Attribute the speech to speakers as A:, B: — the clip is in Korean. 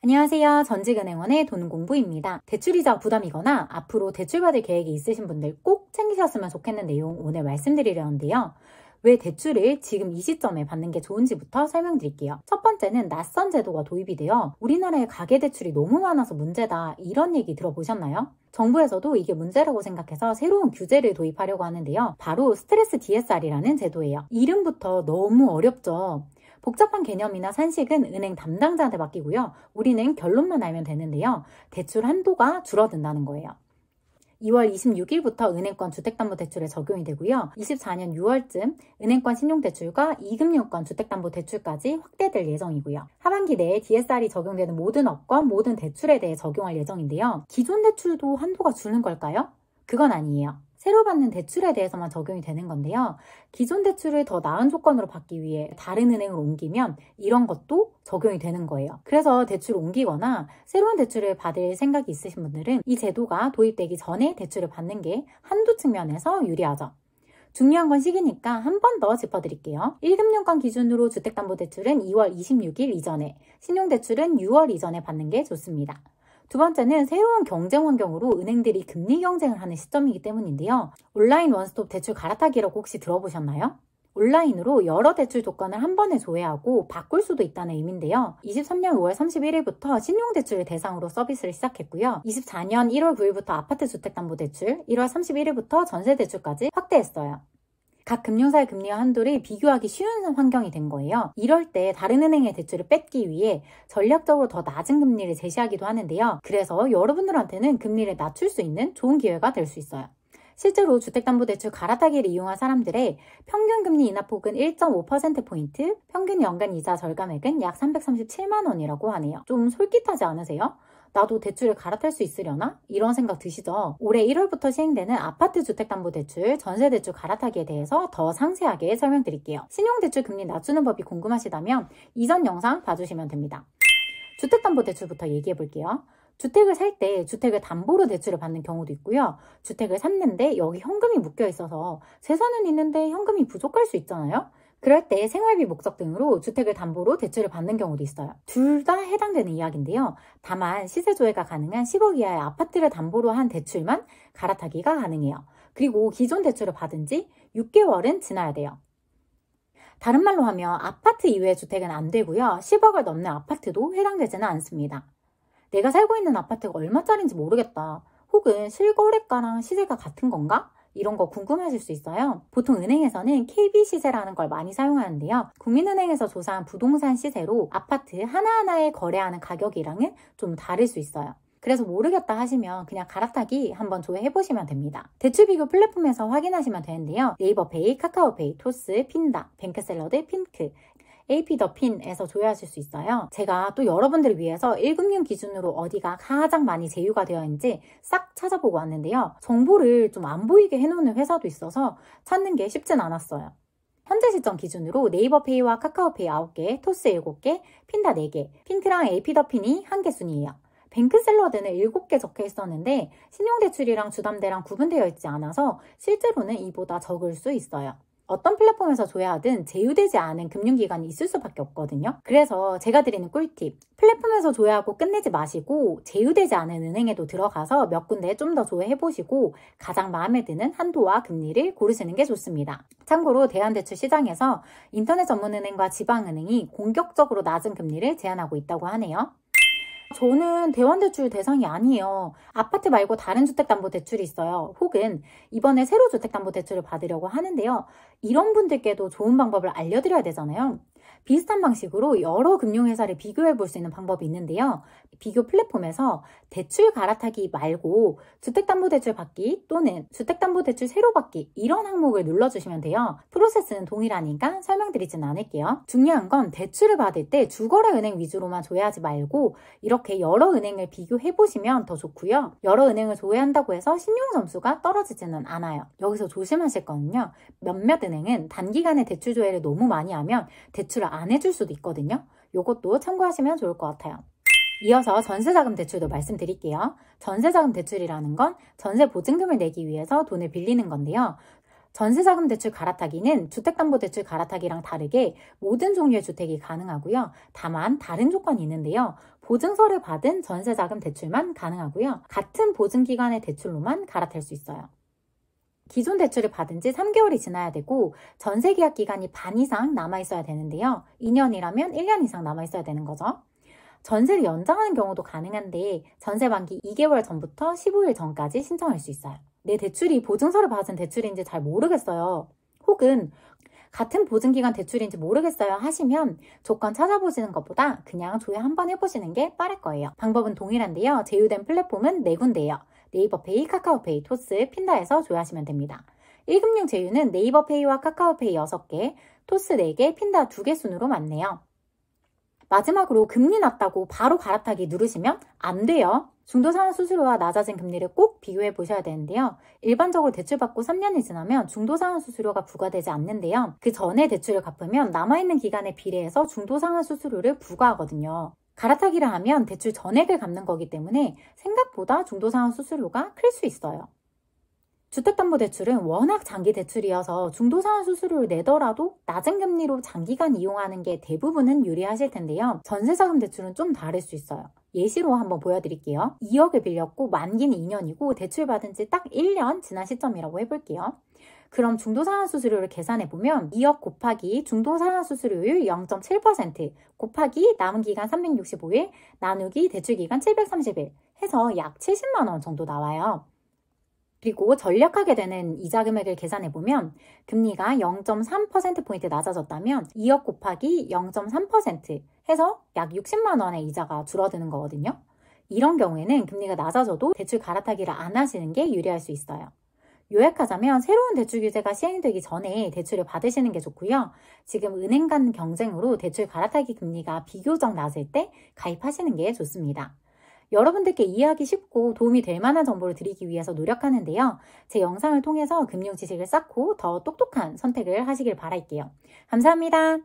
A: 안녕하세요. 전직은행원의 돈공부입니다. 대출이자 부담이거나 앞으로 대출받을 계획이 있으신 분들 꼭 챙기셨으면 좋겠는 내용 오늘 말씀드리려는데요. 왜 대출을 지금 이 시점에 받는 게 좋은지부터 설명드릴게요. 첫 번째는 낯선 제도가 도입이 되어 우리나라에 가계대출이 너무 많아서 문제다, 이런 얘기 들어보셨나요? 정부에서도 이게 문제라고 생각해서 새로운 규제를 도입하려고 하는데요. 바로 스트레스 DSR이라는 제도예요. 이름부터 너무 어렵죠? 복잡한 개념이나 산식은 은행 담당자한테 맡기고요. 우리는 결론만 알면 되는데요. 대출 한도가 줄어든다는 거예요. 2월 26일부터 은행권 주택담보대출에 적용이 되고요. 24년 6월쯤 은행권 신용대출과 2금융권 주택담보대출까지 확대될 예정이고요. 하반기 내에 DSR이 적용되는 모든 업권, 모든 대출에 대해 적용할 예정인데요. 기존 대출도 한도가 주는 걸까요? 그건 아니에요. 새로 받는 대출에 대해서만 적용이 되는 건데요. 기존 대출을 더 나은 조건으로 받기 위해 다른 은행으로 옮기면 이런 것도 적용이 되는 거예요. 그래서 대출을 옮기거나 새로운 대출을 받을 생각이 있으신 분들은 이 제도가 도입되기 전에 대출을 받는 게 한도 측면에서 유리하죠. 중요한 건 시기니까 한 번 더 짚어드릴게요. 1금융권 기준으로 주택담보대출은 2월 26일 이전에, 신용대출은 6월 이전에 받는 게 좋습니다. 두 번째는 새로운 경쟁 환경으로 은행들이 금리 경쟁을 하는 시점이기 때문인데요. 온라인 원스톱 대출 갈아타기라고 혹시 들어보셨나요? 온라인으로 여러 대출 조건을 한 번에 조회하고 바꿀 수도 있다는 의미인데요. 23년 5월 31일부터 신용대출을 대상으로 서비스를 시작했고요. 24년 1월 9일부터 아파트 주택담보대출, 1월 31일부터 전세대출까지 확대했어요. 각 금융사의 금리와 한도를 비교하기 쉬운 환경이 된 거예요. 이럴 때 다른 은행의 대출을 뺏기 위해 전략적으로 더 낮은 금리를 제시하기도 하는데요. 그래서 여러분들한테는 금리를 낮출 수 있는 좋은 기회가 될 수 있어요. 실제로 주택담보대출 갈아타기를 이용한 사람들의 평균 금리 인하폭은 1.5%포인트, 평균 연간 이자 절감액은 약 337만 원이라고 하네요. 좀 솔깃하지 않으세요? 나도 대출을 갈아탈 수 있으려나? 이런 생각 드시죠? 올해 1월부터 시행되는 아파트 주택담보대출, 전세대출 갈아타기에 대해서 더 상세하게 설명드릴게요. 신용대출 금리 낮추는 법이 궁금하시다면 이전 영상 봐주시면 됩니다. 주택담보대출부터 얘기해볼게요. 주택을 살 때 주택을 담보로 대출을 받는 경우도 있고요. 주택을 샀는데 여기 현금이 묶여 있어서 재산은 있는데 현금이 부족할 수 있잖아요? 그럴 때 생활비 목적 등으로 주택을 담보로 대출을 받는 경우도 있어요. 둘 다 해당되는 이야기인데요. 다만 시세 조회가 가능한 10억 이하의 아파트를 담보로 한 대출만 갈아타기가 가능해요. 그리고 기존 대출을 받은 지 6개월은 지나야 돼요. 다른 말로 하면 아파트 이외의 주택은 안 되고요. 10억을 넘는 아파트도 해당되지는 않습니다. 내가 살고 있는 아파트가 얼마짜리인지 모르겠다. 혹은 실거래가랑 시세가 같은 건가? 이런 거 궁금하실 수 있어요. 보통 은행에서는 KB 시세라는 걸 많이 사용하는데요. 국민은행에서 조사한 부동산 시세로 아파트 하나하나에 거래하는 가격이랑은 좀 다를 수 있어요. 그래서 모르겠다 하시면 그냥 갈아타기 한번 조회해보시면 됩니다. 대출 비교 플랫폼에서 확인하시면 되는데요. 네이버페이, 카카오페이, 토스, 핀다, 뱅크샐러드, 핑크, AP더핀에서 조회하실 수 있어요. 제가 또 여러분들을 위해서 1금융 기준으로 어디가 가장 많이 제휴가 되어 있는지 싹 찾아보고 왔는데요. 정보를 좀 안 보이게 해놓는 회사도 있어서 찾는 게 쉽진 않았어요. 현재 시점 기준으로 네이버페이와 카카오페이 9개, 토스 7개, 핀다 4개, 핑크랑 AP더핀이 1개 순이에요. 뱅크샐러드는 7개 적혀 있었는데 신용대출이랑 주담대랑 구분되어 있지 않아서 실제로는 이보다 적을 수 있어요. 어떤 플랫폼에서 조회하든 제휴되지 않은 금융기관이 있을 수밖에 없거든요. 그래서 제가 드리는 꿀팁, 플랫폼에서 조회하고 끝내지 마시고 제휴되지 않은 은행에도 들어가서 몇 군데 좀 더 조회해보시고 가장 마음에 드는 한도와 금리를 고르시는 게 좋습니다. 참고로 대한대출 시장에서 인터넷 전문은행과 지방은행이 공격적으로 낮은 금리를 제한하고 있다고 하네요. 저는 대환대출 대상이 아니에요. 아파트 말고 다른 주택담보대출이 있어요. 혹은 이번에 새로 주택담보대출을 받으려고 하는데요. 이런 분들께도 좋은 방법을 알려드려야 되잖아요. 비슷한 방식으로 여러 금융회사를 비교해 볼 수 있는 방법이 있는데요. 비교 플랫폼에서 대출 갈아타기 말고 주택담보대출 받기 또는 주택담보대출 새로 받기 이런 항목을 눌러주시면 돼요. 프로세스는 동일하니까 설명드리진 않을게요. 중요한 건 대출을 받을 때 주거래 은행 위주로만 조회하지 말고 이렇게 여러 은행을 비교해 보시면 더 좋고요. 여러 은행을 조회한다고 해서 신용점수가 떨어지지는 않아요. 여기서 조심하실 거는요. 몇몇 은행은 단기간에 대출 조회를 너무 많이 하면 대출을 안 해줄 수도 있거든요. 이것도 참고하시면 좋을 것 같아요. 이어서 전세자금 대출도 말씀드릴게요. 전세자금 대출이라는 건 전세 보증금을 내기 위해서 돈을 빌리는 건데요. 전세자금 대출 갈아타기는 주택담보대출 갈아타기랑 다르게 모든 종류의 주택이 가능하고요. 다만 다른 조건이 있는데요. 보증서를 받은 전세자금 대출만 가능하고요. 같은 보증기간의 대출로만 갈아탈 수 있어요. 기존 대출을 받은 지 3개월이 지나야 되고 전세 계약 기간이 반 이상 남아있어야 되는데요. 2년이라면 1년 이상 남아있어야 되는 거죠. 전세를 연장하는 경우도 가능한데 전세 만기 2개월 전부터 15일 전까지 신청할 수 있어요. 내 대출이 보증서를 받은 대출인지 잘 모르겠어요. 혹은 같은 보증기간 대출인지 모르겠어요 하시면 조건 찾아보시는 것보다 그냥 조회 한번 해보시는 게 빠를 거예요. 방법은 동일한데요. 제휴된 플랫폼은 4군데예요. 네이버페이, 카카오페이, 토스, 핀다에서 조회하시면 됩니다. 1금융 제휴는 네이버페이와 카카오페이 6개, 토스 4개, 핀다 2개 순으로 맞네요. 마지막으로 금리 낮다고 바로 갈아타기 누르시면 안 돼요. 중도상환 수수료와 낮아진 금리를 꼭 비교해 보셔야 되는데요. 일반적으로 대출받고 3년이 지나면 중도상환 수수료가 부과되지 않는데요. 그 전에 대출을 갚으면 남아있는 기간에 비례해서 중도상환 수수료를 부과하거든요. 갈아타기를 하면 대출 전액을 갚는 거기 때문에 생각보다 중도상환 수수료가 클 수 있어요. 주택담보대출은 워낙 장기 대출이어서 중도상환 수수료를 내더라도 낮은 금리로 장기간 이용하는 게 대부분은 유리하실 텐데요. 전세자금 대출은 좀 다를 수 있어요. 예시로 한번 보여드릴게요. 2억을 빌렸고 만기는 2년이고 대출 받은 지 딱 1년 지난 시점이라고 해볼게요. 그럼 중도상환 수수료를 계산해보면 2억 곱하기 중도상환 수수료율 0.7% 곱하기 남은 기간 365일 나누기 대출 기간 730일 해서 약 70만 원 정도 나와요. 그리고 전략하게 되는 이자 금액을 계산해보면 금리가 0.3%포인트 낮아졌다면 2억 곱하기 0.3% 해서 약 60만 원의 이자가 줄어드는 거거든요. 이런 경우에는 금리가 낮아져도 대출 갈아타기를 안 하시는 게 유리할 수 있어요. 요약하자면 새로운 대출 규제가 시행되기 전에 대출을 받으시는 게 좋고요. 지금 은행 간 경쟁으로 대출 갈아타기 금리가 비교적 낮을 때 가입하시는 게 좋습니다. 여러분들께 이해하기 쉽고 도움이 될 만한 정보를 드리기 위해서 노력하는데요. 제 영상을 통해서 금융 지식을 쌓고 더 똑똑한 선택을 하시길 바랄게요. 감사합니다.